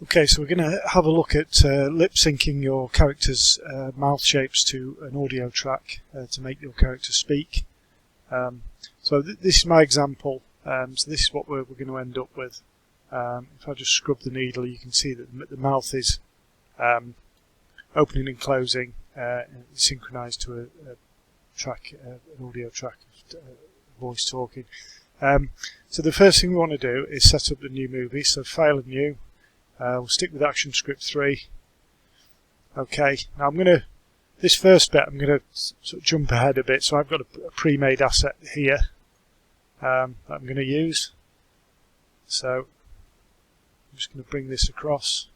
Okay, so we're going to have a look at lip syncing your character's mouth shapes to an audio track to make your character speak. This is my example, so this is what we're going to end up with. If I just scrub the needle, you can see that the mouth is opening and closing, synchronized to a track, an audio track of voice talking. So the first thing we want to do is set up the new movie, so File and New. We'll stick with ActionScript 3. Okay, now this first bit I'm going to sort of jump ahead a bit, so I've got a pre-made asset here that I'm going to use. So I'm just going to bring this across.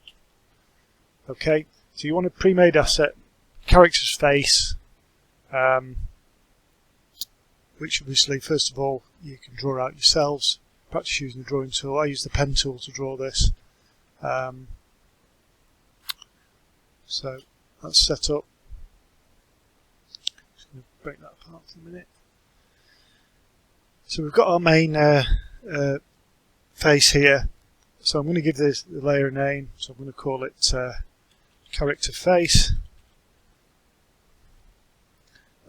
Okay, so you want a pre-made asset, character's face, which obviously first of all you can draw out yourselves. Practice using the drawing tool. I use the pen tool to draw this. So that's set up. Just going to break that apart for a minute. So we've got our main face here. So I'm going to give the layer a name. So I'm going to call it character face.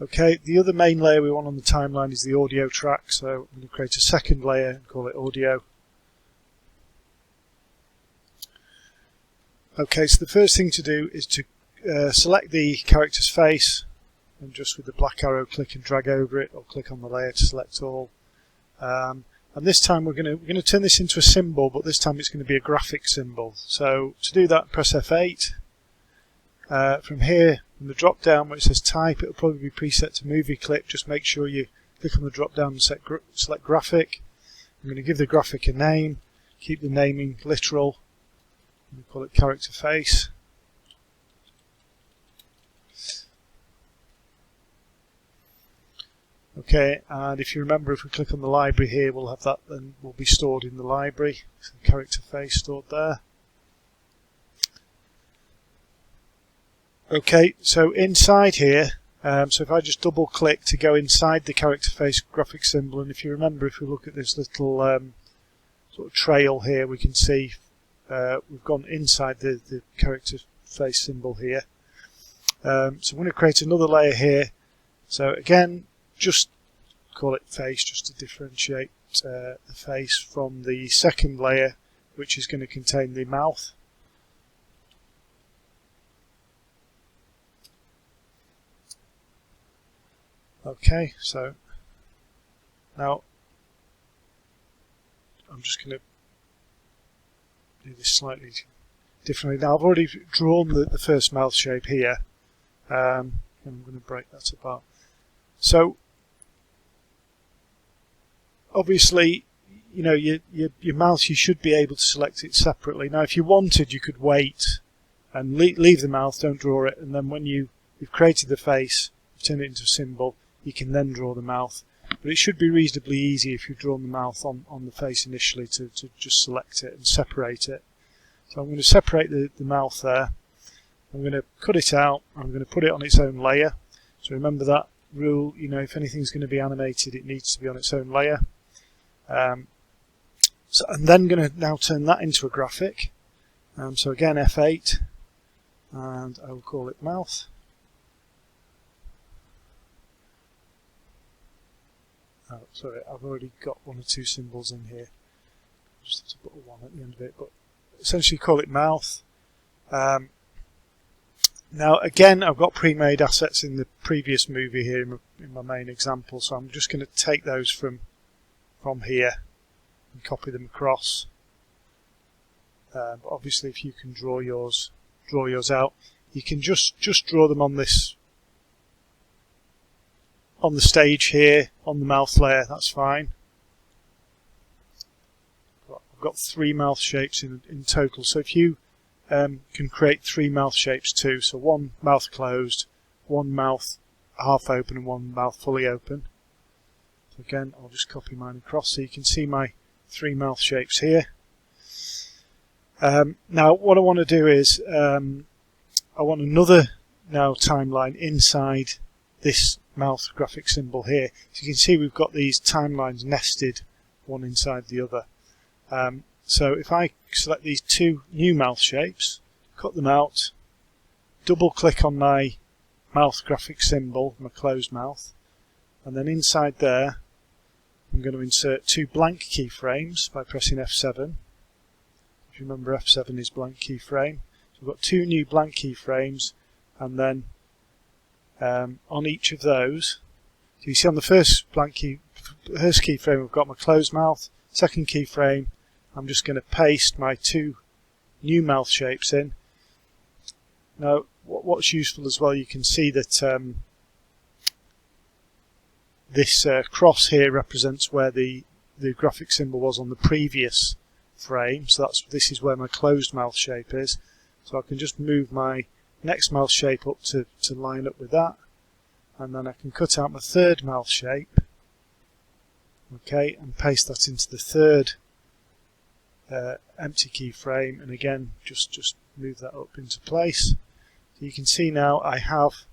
Okay, the other main layer we want on the timeline is the audio track. So I'm going to create a second layer and call it audio. Okay, so the first thing to do is to select the character's face, and just with the black arrow click and drag over it, or click on the layer to select all. And this time we're going to turn this into a symbol, but this time it's going to be a graphic symbol. So to do that, press F8. From here, in the drop down where it says type, it will probably be preset to movie clip. Just make sure you click on the drop down and select graphic. I'm going to give the graphic a name, keep the naming literal. We call it character face. Okay, and if you remember, if we click on the library here, we'll have that then will be stored in the library. So character face stored there. Okay, so inside here, so if I just double click to go inside the character face graphic symbol, and if you remember, if we look at this little sort of trail here, we can see we've gone inside the character face symbol here. So I'm going to create another layer here. So again, just call it face, just to differentiate the face from the second layer, which is going to contain the mouth. Okay, so now I'm just going to do this slightly differently. Now I've already drawn the first mouth shape here, and I'm going to break that apart. So obviously, you know, your mouth, you should be able to select it separately. Now if you wanted, you could wait and leave the mouth, don't draw it, and then when you've created the face, turn it into a symbol, you can then draw the mouth. But it should be reasonably easy if you've drawn the mouth on the face initially to just select it and separate it. So I'm going to separate the mouth there. I'm going to cut it out. I'm going to put it on its own layer. So remember that rule, you know, if anything's going to be animated, it needs to be on its own layer. So I'm then going to now turn that into a graphic. So again, F8, and I will call it mouth. Oh, sorry, I've already got one or two symbols in here. Just have to put a one at the end of it, but essentially call it mouth. Now again, I've got pre-made assets in the previous movie here in my main example, so I'm just going to take those from here and copy them across. But obviously, if you can draw yours out, you can just draw them on this. On the stage here, on the mouth layer, that's fine. I've got 3 mouth shapes in total, so if you can create 3 mouth shapes too, so one mouth closed, one mouth half open and one mouth fully open. So again, I'll just copy mine across so you can see my 3 mouth shapes here. Now what I want to do is I want another now timeline inside this mouth graphic symbol here. So you can see we've got these timelines nested one inside the other. So if I select these two new mouth shapes, cut them out, double click on my mouth graphic symbol, my closed mouth, and then inside there I'm going to insert two blank keyframes by pressing F7. If you remember, F7 is blank keyframe. So we've got two new blank keyframes, and then on each of those, so you see on the first keyframe we've got my closed mouth. Second keyframe, I'm just going to paste my two new mouth shapes in. Now what's useful as well, you can see that this cross here represents where the graphic symbol was on the previous frame, so this is where my closed mouth shape is. So I can just move my next mouth shape up to line up with that, and then I can cut out my third mouth shape, okay, and paste that into the third empty keyframe, and again just move that up into place. So you can see now I have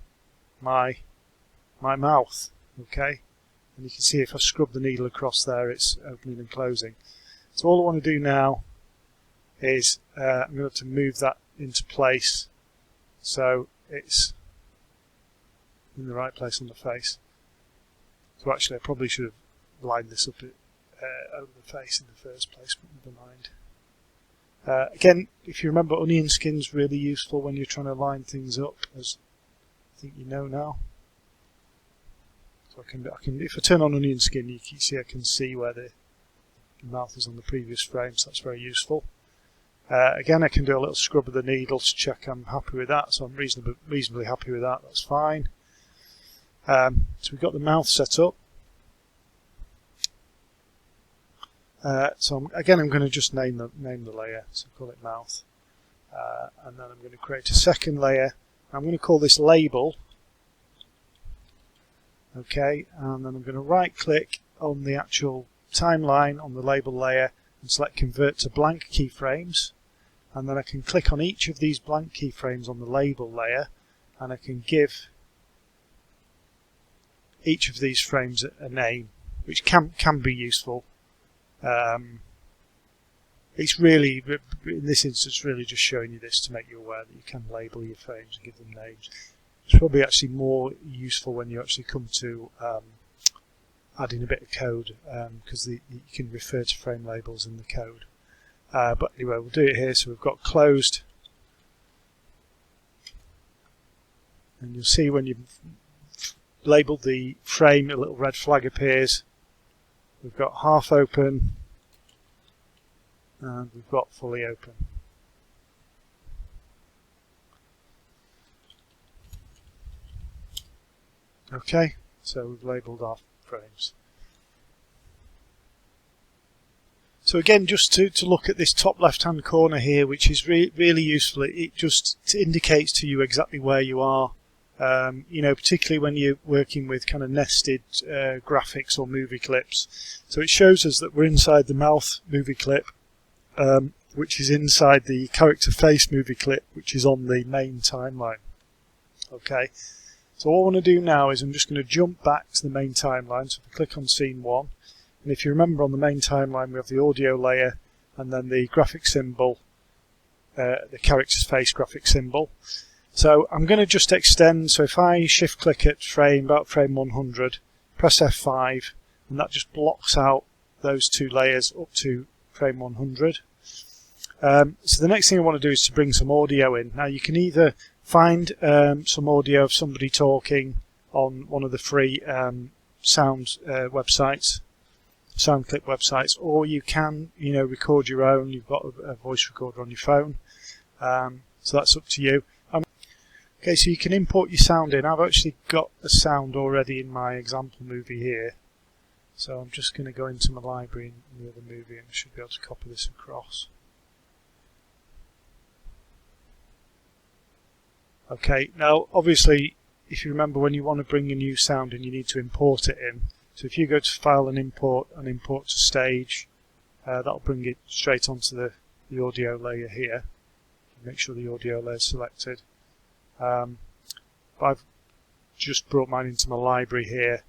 my mouth, okay, and you can see if I scrub the needle across there, it's opening and closing. So all I want to do now is I'm going to move that into place so it's in the right place on the face. So actually I probably should have lined this up over the face in the first place, but never mind. Again, if you remember, onion skin's really useful when you're trying to line things up, as I think you know now. So I can if I turn on onion skin, you can see I can see where the mouth is on the previous frame, so that's very useful. Again, I can do a little scrub of the needle to check I'm happy with that, so I'm reasonably happy with that, that's fine. So we've got the mouth set up. So again, I'm going to just name the layer, so call it mouth. And then I'm going to create a second layer. I'm going to call this label. Okay, and then I'm going to right click on the actual timeline on the label layer and select convert to blank keyframes, and then I can click on each of these blank keyframes on the label layer, and I can give each of these frames a name, which can be useful. It's really, in this instance, really just showing you this to make you aware that you can label your frames and give them names. It's probably actually more useful when you actually come to adding a bit of code, because you can refer to frame labels in the code. But anyway, we'll do it here. So we've got closed, and you'll see when you've labelled the frame, a little red flag appears. We've got half open, and we've got fully open. Okay, so we've labelled our frames. So again, just to look at this top left hand corner here, which is really useful. It just indicates to you exactly where you are. You know, particularly when you're working with kind of nested graphics or movie clips. So it shows us that we're inside the mouth movie clip, which is inside the character face movie clip, which is on the main timeline. Okay, so all I want to do now is I'm just going to jump back to the main timeline. So if I click on scene 1, and if you remember, on the main timeline we have the audio layer and then the graphic symbol, the character's face graphic symbol. So I'm going to just extend, so if I shift click at about frame 100, press F5, and that just blocks out those two layers up to frame 100. So the next thing I want to do is to bring some audio in. Now you can either find some audio of somebody talking on one of the free sound websites, sound clip websites, or you can, you know, record your own. You've got a voice recorder on your phone, so that's up to you. Okay, so you can import your sound in. I've actually got a sound already in my example movie here, so I'm just going to go into my library in the other movie and I should be able to copy this across. Okay, now obviously if you remember, when you want to bring a new sound in, you need to import it in. So if you go to File and Import to Stage, that'll bring it straight onto the audio layer here. Make sure the audio layer is selected. I've just brought mine into my library here,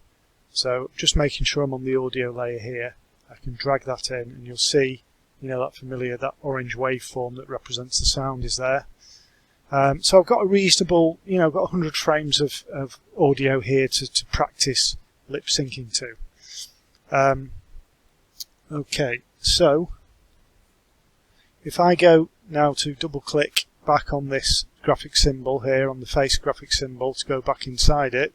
so just making sure I'm on the audio layer here. I can drag that in and you'll see you know, that familiar, that orange waveform that represents the sound is there. So I've got a reasonable, you know, I've got 100 frames of audio here to practice lip syncing to. Okay, so if I go now to double click back on this graphic symbol here, on the face graphic symbol, to go back inside it.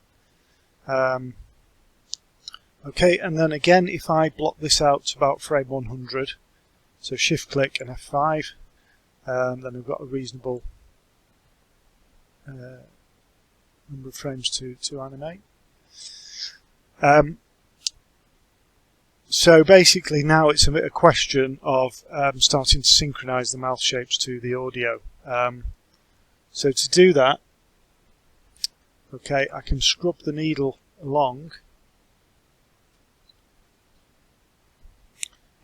Okay, and then again, if I block this out to about frame 100, so shift click and F5, then I've got a reasonable number of frames to animate. So basically now it's a question of starting to synchronize the mouth shapes to the audio. So to do that, okay, I can scrub the needle along.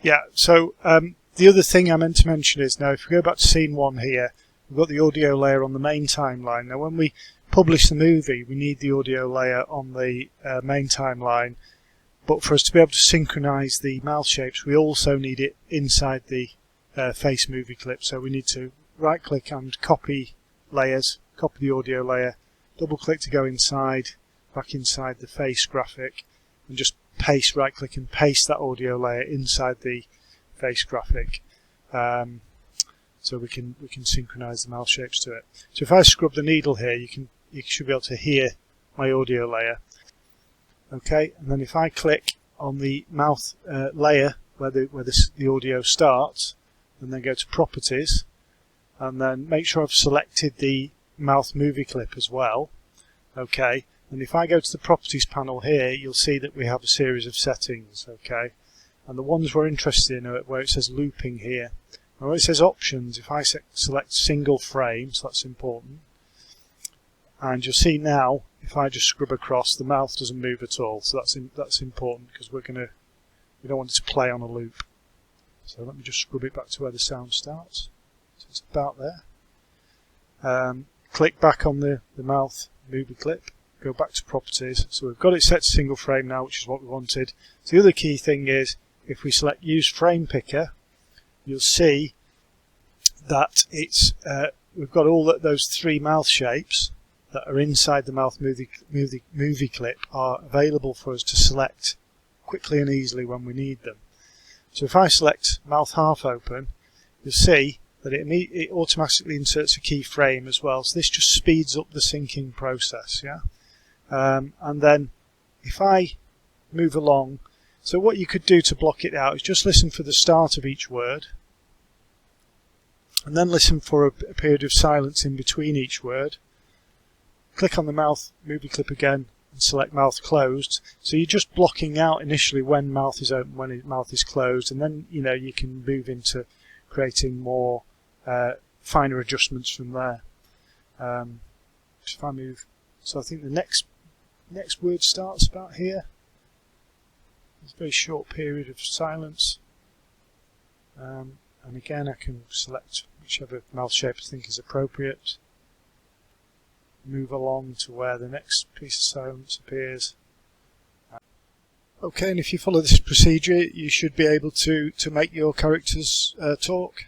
Yeah, so the other thing I meant to mention is, now if we go back to scene 1 here, we've got the audio layer on the main timeline. Now when we publish the movie, we need the audio layer on the main timeline, but for us to be able to synchronize the mouth shapes, we also need it inside the face movie clip. So we need to right click and copy layers, copy the audio layer, double click to go inside, back inside the face graphic, and just paste, right click and paste that audio layer inside the face graphic. So we can synchronize the mouth shapes to it. So if I scrub the needle here, you should be able to hear my audio layer. Okay, and then if I click on the mouth layer where the audio starts, and then go to properties, and then make sure I've selected the mouth movie clip as well. Okay, and if I go to the properties panel here, you'll see that we have a series of settings. Okay, and the ones we're interested in are where it says looping here. Now where it says options, if I select single frame, so that's important, and you'll see now if I just scrub across, the mouth doesn't move at all. So that's important because we don't want it to play on a loop. So let me just scrub it back to where the sound starts. So it's about there. Click back on the mouth movie clip, go back to properties. So we've got it set to single frame now, which is what we wanted. So the other key thing is, if we select use frame picker, you'll see that it's we've got all those 3 mouth shapes that are inside the mouth movie clip are available for us to select quickly and easily when we need them. So if I select mouth half open, you'll see that it automatically inserts a keyframe as well. So this just speeds up the syncing process. Yeah, and then if I move along, so what you could do to block it out is just listen for the start of each word, and then listen for a period of silence in between each word. Click on the mouth movie clip again and select mouth closed. So you're just blocking out initially when mouth is open, when mouth is closed, and then you can move into creating more finer adjustments from there. If I move, so I think the next word starts about here. There's a very short period of silence, and again I can select whichever mouth shape I think is appropriate. Move along to where the next piece of silence appears. Okay, and if you follow this procedure, you should be able to make your characters talk.